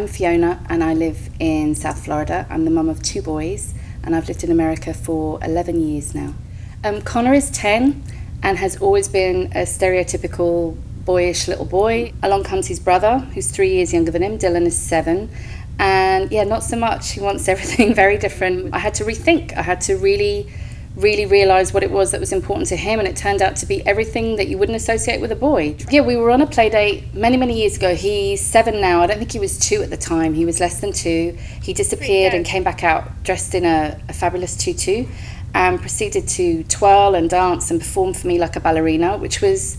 I'm Fiona and I live in South Florida. I'm the mum of 2 boys and I've lived in America for 11 years now. Connor is 10 and has always been a stereotypical boyish little boy. Along comes his brother, who's 3 years younger than him. Dylan is 7. And yeah, not so much. He wants everything very different. I had to rethink. I had to really realise what it was that was important to him, and it turned out to be everything that you wouldn't associate with a boy. Yeah, we were on a play date many years ago. He's 7 now. I don't think he was 2 at the time. He was less than 2. He disappeared and came back out dressed in a fabulous tutu and proceeded to twirl and dance and perform for me like a ballerina, which was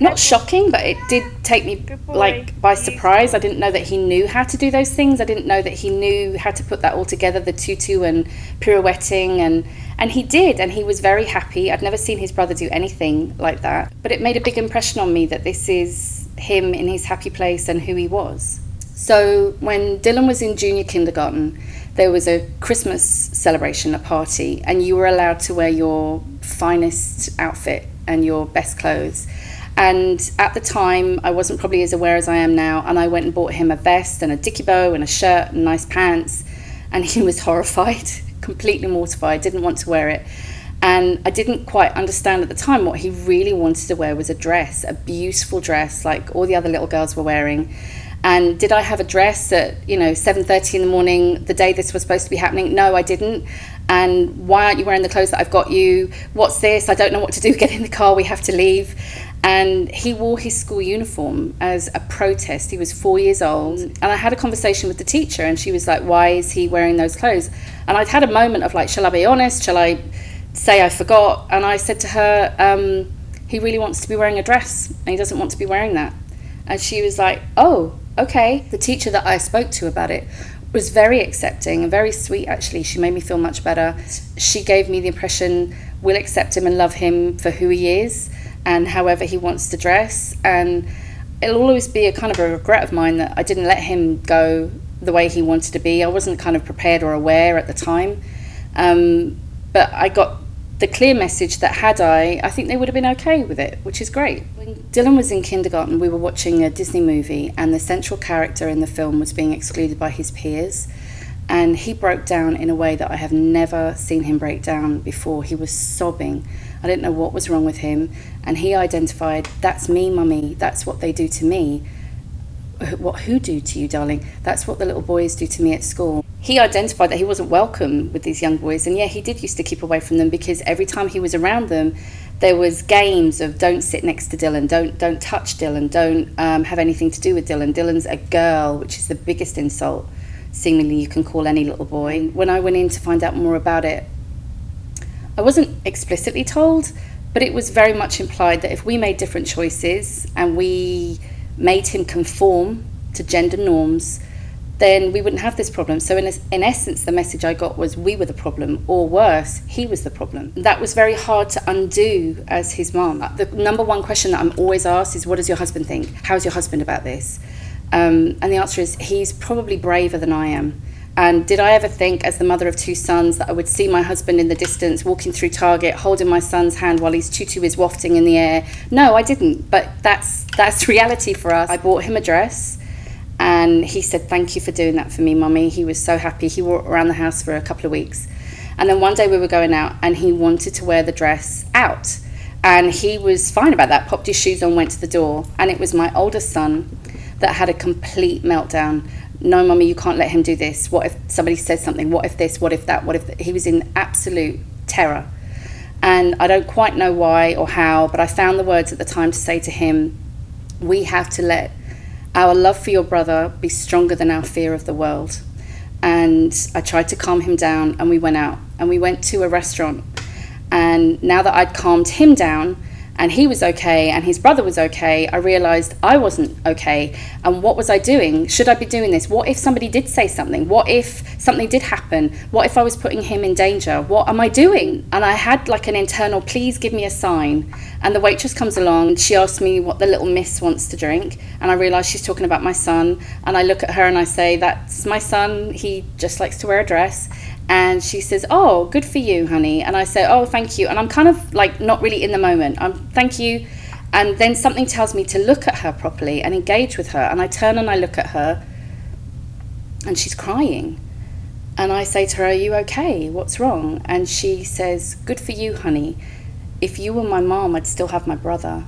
not shocking, but it did take me by surprise. I didn't know that he knew how to do those things. I didn't know that he knew how to put that all together, the tutu and pirouetting, and he did, and he was very happy. I'd never seen his brother do anything like that, but it made a big impression on me that this is him in his happy place and who he was. So when Dylan was in junior kindergarten, there was a Christmas celebration, a party, and you were allowed to wear your finest outfit and your best clothes. And at the time, I wasn't probably as aware as I am now, and I went and bought him a vest and a dicky bow and a shirt and nice pants, and he was horrified, completely mortified, didn't want to wear it. And I didn't quite understand at the time what he really wanted to wear was a dress, a beautiful dress like all the other little girls were wearing. And did I have a dress at 7:30 in the morning the day this was supposed to be happening? No, I didn't. And why aren't you wearing the clothes that I've got you? What's this? I don't know what to do. Get in the car, we have to leave. And he wore his school uniform as a protest. He was 4 years old. And I had a conversation with the teacher, and she was like, why is he wearing those clothes? And I'd had a moment of like, shall I be honest? Shall I say I forgot? And I said to her, he really wants to be wearing a dress, and he doesn't want to be wearing that. And she was like, oh, okay. The teacher that I spoke to about it was very accepting and very sweet, actually. She made me feel much better. She gave me the impression we'll accept him and love him for who he is and however he wants to dress. And it'll always be a kind of a regret of mine that I didn't let him go the way he wanted to be. I wasn't kind of prepared or aware at the time. But I got the clear message that had I think they would have been okay with it, which is great. When Dylan was in kindergarten, we were watching a Disney movie, and the central character in the film was being excluded by his peers, and he broke down in a way that I have never seen him break down before. He was sobbing. I didn't know what was wrong with him, and he identified, that's me, mummy, that's what they do to me. Who do to you, darling? That's what the little boys do to me at school. He identified that he wasn't welcome with these young boys, and yeah, he did used to keep away from them because every time he was around them, there was games of don't sit next to Dylan, don't touch Dylan, don't have anything to do with Dylan. Dylan's a girl, which is the biggest insult seemingly you can call any little boy. When I went in to find out more about it, I wasn't explicitly told, but it was very much implied that if we made different choices and we made him conform to gender norms, then we wouldn't have this problem. So in essence, the message I got was we were the problem, or worse, he was the problem. That was very hard to undo as his mom. The number one question that I'm always asked is, what does your husband think? How's your husband about this? And the answer is, he's probably braver than I am. And did I ever think, as the mother of 2 sons, that I would see my husband in the distance walking through Target, holding my son's hand while his tutu is wafting in the air? No, I didn't, but that's reality for us. I bought him a dress, and he said, thank you for doing that for me, mummy. He was so happy. He wore it around the house for a couple of weeks. And then one day we were going out, and he wanted to wear the dress out. And he was fine about that, popped his shoes on, went to the door. And it was my oldest son that had a complete meltdown. No, mummy, you can't let him do this. What if somebody says something? What if this? What if that? What if he was in absolute terror. And I don't quite know why or how, but I found the words at the time to say to him, we have to let our love for your brother be stronger than our fear of the world. And I tried to calm him down, and we went out and we went to a restaurant. And now that I'd calmed him down and he was okay and his brother was okay, I realized I wasn't okay. And what was I doing? Should I be doing this? What if somebody did say something? What if something did happen? What if I was putting him in danger? What am I doing? And I had like an internal, please give me a sign. And the waitress comes along, she asks me what the little miss wants to drink, and I realise she's talking about my son, and I look at her and I say, that's my son, he just likes to wear a dress. And she says, oh, good for you, honey. And I say, oh, thank you. And I'm kind of like not really in the moment. Thank you. And then something tells me to look at her properly and engage with her. And I turn and I look at her, and she's crying. And I say to her, "Are you okay? What's wrong?" And she says, "Good for you, honey. If you were my mom, I'd still have my brother."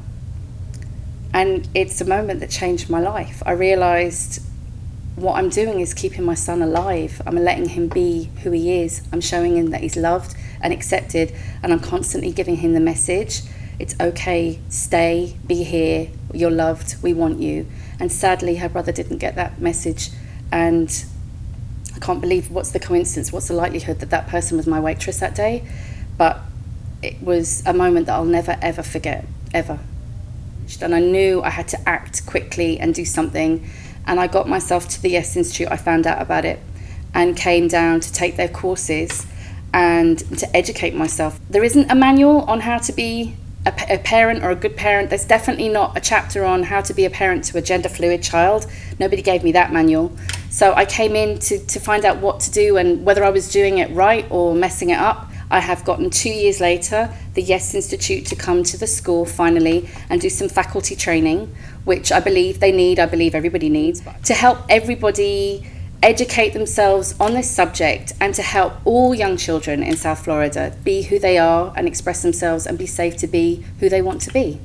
And it's a moment that changed my life. I realised what I'm doing is keeping my son alive. I'm letting him be who he is. I'm showing him that he's loved and accepted, and I'm constantly giving him the message, it's okay, stay, be here, you're loved, we want you. And sadly, her brother didn't get that message, and I can't believe, what's the coincidence, what's the likelihood that that person was my waitress that day? But it was a moment that I'll never ever forget, ever. And I knew I had to act quickly and do something, and I got myself to the Yes Institute. I found out about it and came down to take their courses and to educate myself. There isn't a manual on how to be a parent or a good parent. There's definitely not a chapter on how to be a parent to a gender fluid child. Nobody gave me that manual. So I came in to find out what to do and whether I was doing it right or messing it up. I have gotten 2 years later the Yes Institute to come to the school finally and do some faculty training, which I believe they need, I believe everybody needs, to help everybody educate themselves on this subject and to help all young children in South Florida be who they are and express themselves and be safe to be who they want to be.